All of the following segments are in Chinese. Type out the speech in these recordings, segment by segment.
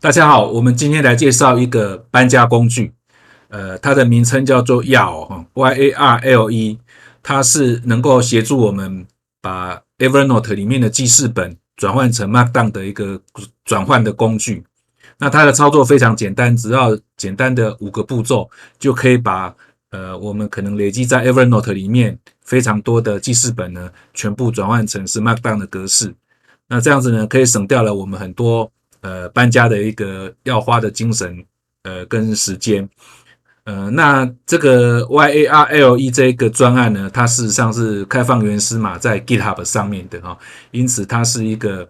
大家好，我們今天來介紹一個搬家工具，它的名稱叫做 YARLE， 它是能夠協助我們把 Evernote 裡面的記事本轉換成 Markdown 的一個轉換的工具。那它的操作非常簡單，只要簡單的5個步驟就可以把我們可能累積在 Evernote 裡面非常多的記事本呢，全部轉換成是 Markdown 的格式。那這樣子呢，可以省掉了我們很多搬家的一個要花的精神跟時間。那這個 YARLE 這個專案呢，它事實上是開放原始碼在 GitHub 上面的哈，因此它是一個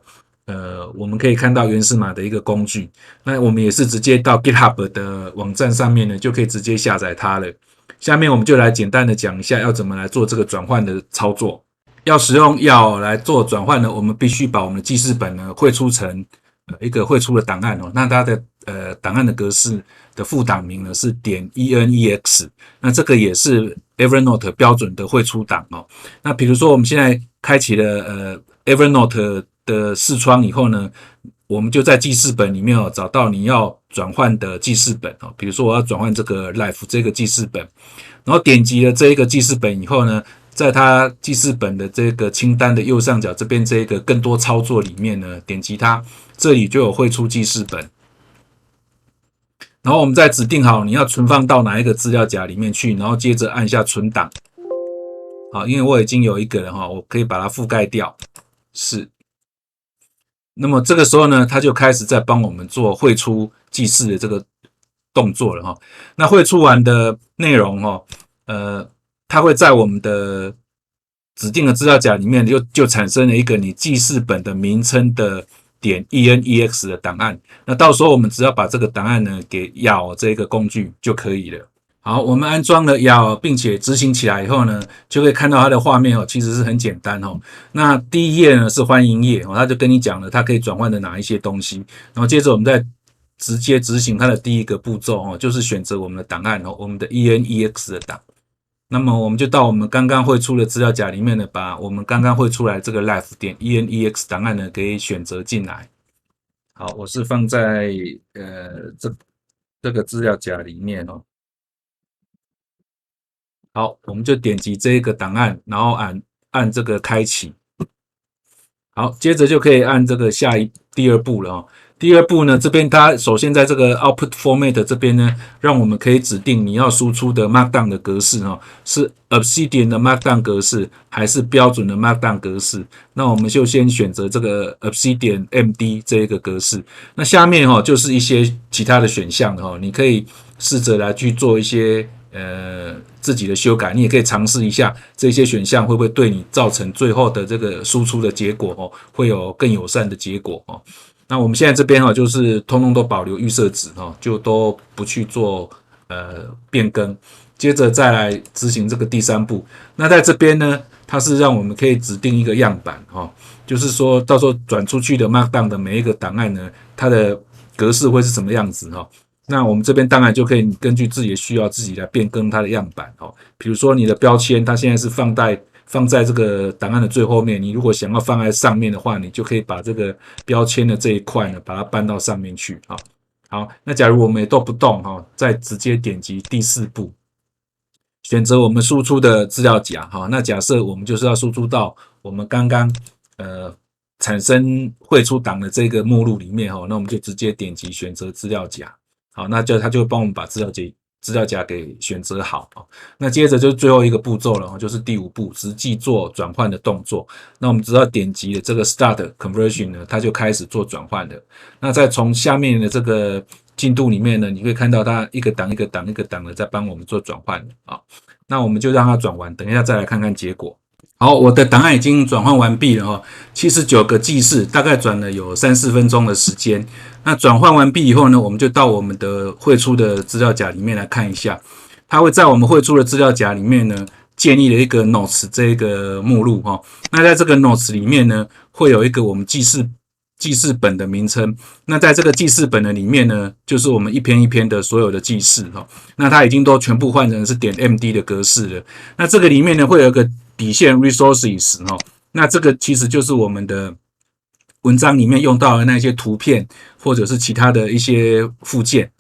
我們可以看到原始碼的一個工具。那我們也是直接到 GitHub 的網站上面呢，就可以直接下載它了。下面我們就來簡單的講一下要怎麼來做這個轉換的操作。要使用YARLE來做轉換呢，我們必須把我們的記事本呢匯出成一個匯出的檔案哦。那它的檔案的格式的副檔名呢是.enex， 那這個也是 Evernote 標準的匯出檔哦。那比如說我們現在開啟了Evernote 的視窗以後呢，我們就在記事本裡面哦找到你要轉換的記事本哦。比如說我要轉換這個 Life 這個記事本，然後點擊了這一個記事本以後呢，在它記事本的這個清單的右上角這邊這個更多操作裡面呢，點擊它，這裡就有匯出記事本。然後我們再指定好你要存放到哪一個資料夾裡面去，然後接着按下存檔。好，因為我已經有一個了哈，我可以把它覆蓋掉。是。那麼這個時候呢，它就開始在幫我們做匯出記事的這個動作了哈。那匯出完的內容哈，它會在我們的指定的資料夾裡面就產生了一個你記事本的名稱的.enex 的檔案。那到時候我們只要把這個檔案呢給YARLE這個工具就可以了。好，我們安裝了YARLE並且執行起來以後呢，就可以看到它的畫面哦，其實是很簡單哦。那第一頁呢是歡迎頁哦，它就跟你講了它可以轉換的哪一些東西。然後接着我們再直接執行它的第一個步驟哦，就是選擇我們的檔案哦，我們的 enex 的檔。那麼我們就到我們剛剛匯出的資料夾裡面呢，把我們剛剛匯出來這個 life.enex 檔案呢給選擇進來。好，我是放在這個資料夾裡面哦。好，我們就點擊這個檔案，然後按這個開啟。好，接着就可以按這個第二步了哦。第二步呢，這邊它首先在這個 Output Format 這邊呢，讓我們可以指定你要輸出的 Markdown 的格式哦，是 Obsidian 的 Markdown 格式還是標準的 Markdown 格式。那我們就先選擇這個 Obsidian MD 這一個格式。那下面哦就是一些其他的選項哦，你可以試着來去做一些自己的修改，你也可以嘗試一下這些選項會不會對你造成最後的這個輸出的結果哦，會有更友善的結果哦。那我們現在這邊就是通通都保留預設值就都不去做變更，接着再來執行這個第三步。那在這邊呢，它是讓我們可以指定一個樣板就是說到時候轉出去的 Markdown 的每一個檔案呢，它的格式會是什麼樣子那我們這邊當然就可以根據自己的需要自己來變更它的樣板比如說你的標籤，它現在是放在這個檔案的最後面，你如果想要放在上面的話，你就可以把這個標籤的這一塊呢，把它搬到上面去好，那假如我們也都不動再直接點擊第四步，選擇我們輸出的資料夾那假設我們就是要輸出到我們剛剛產生匯出檔的這個目錄裡面那我們就直接點擊選擇資料夾。好，那它就會幫我們把資料夾給選擇好。那接着就是最後一個步驟了，就是第5步，實際做轉換的動作。那我們只要點擊了這個 Start Conversion 呢，它就開始做轉換了。那再從下面的這個進度裡面呢，你會看到它一個檔一個檔一個檔的在幫我們做轉換那我們就讓它轉完，等一下再來看看結果。好，我的檔案已經轉換完畢了79個記事，大概轉了有3-4分鐘的時間。那轉換完畢以後呢，我們就到我們的匯出的資料夾裡面來看一下，它會在我們匯出的資料夾裡面呢，建立了一個 Notes 這個目錄那在這個 Notes 裡面呢，會有一個我們記事本的名稱。那在這個記事本的裡面呢，就是我們一篇一篇的所有的記事那它已經都全部換成是.md 的格式了。那這個裡面呢，會有一個底線 resources 那這個其實就是我們的文章裡面用到的那些圖片或者是其他的一些附件，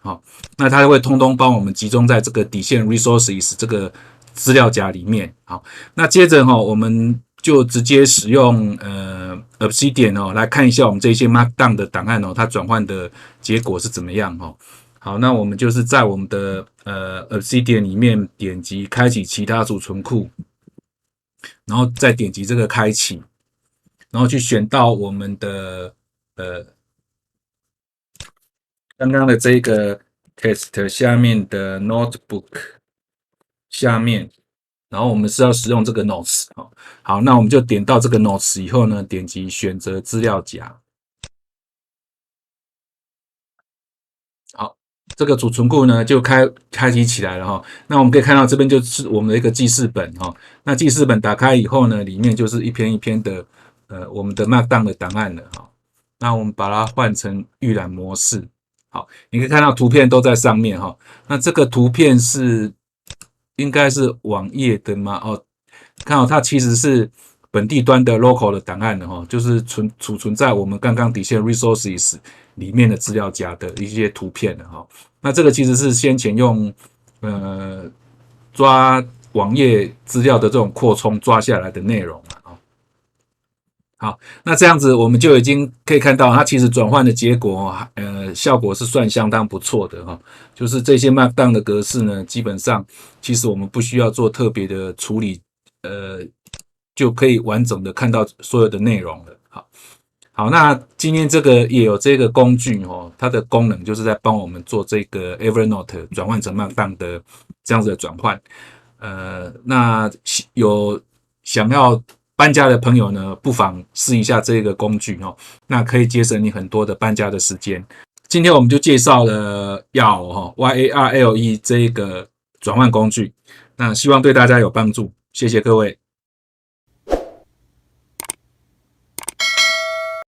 那它會通通幫我們集中在這個底線 resources 這個資料夾裡面。好，那接着我們就直接使用Obsidian來看一下我們這些 Markdown 的檔案它轉換的結果是怎麼樣。好，那我們就是在我們的Obsidian 裡面點擊開啟其他儲存庫，然後再點擊這個開啟，然後去選到我們的剛剛的這個 test 下面的 notebook 下面，然後我們是要使用這個 notes。好，那我們就點到這個 notes 以後呢，點擊選擇資料夾。好，這個儲存庫呢就開啟起來了。那我們可以看到這邊就是我們的一個記事本。那記事本打開以後呢，裡面就是一篇一篇的我們的 Markdown 的檔案了。那我們把它換成預覽模式。好，你可以看到圖片都在上面。那這個圖片是應該是網頁的嗎？看到它其實是本地端的 local 的檔案的，就是儲存在我們剛剛底線 resources 裡面的資料夾的一些圖片的。那這個其實是先前用抓網頁資料的這種擴充抓下來的內容。好，那這樣子我們就已經可以看到，它其實轉換的結果效果是算相當不錯的。就是這些 Markdown 的格式呢，基本上其實我們不需要做特別的處理，就可以完整的看到所有的內容了。好，那今天這個也有這個工具它的功能就是在幫我們做這個 Evernote 轉換成 Markdown 的這樣子的轉換。那有想要搬家的朋友呢，不妨試一下這個工具那可以節省你很多的搬家的時間。今天我們就介紹了YARLE 這個轉換工具，那希望對大家有幫助，謝謝各位。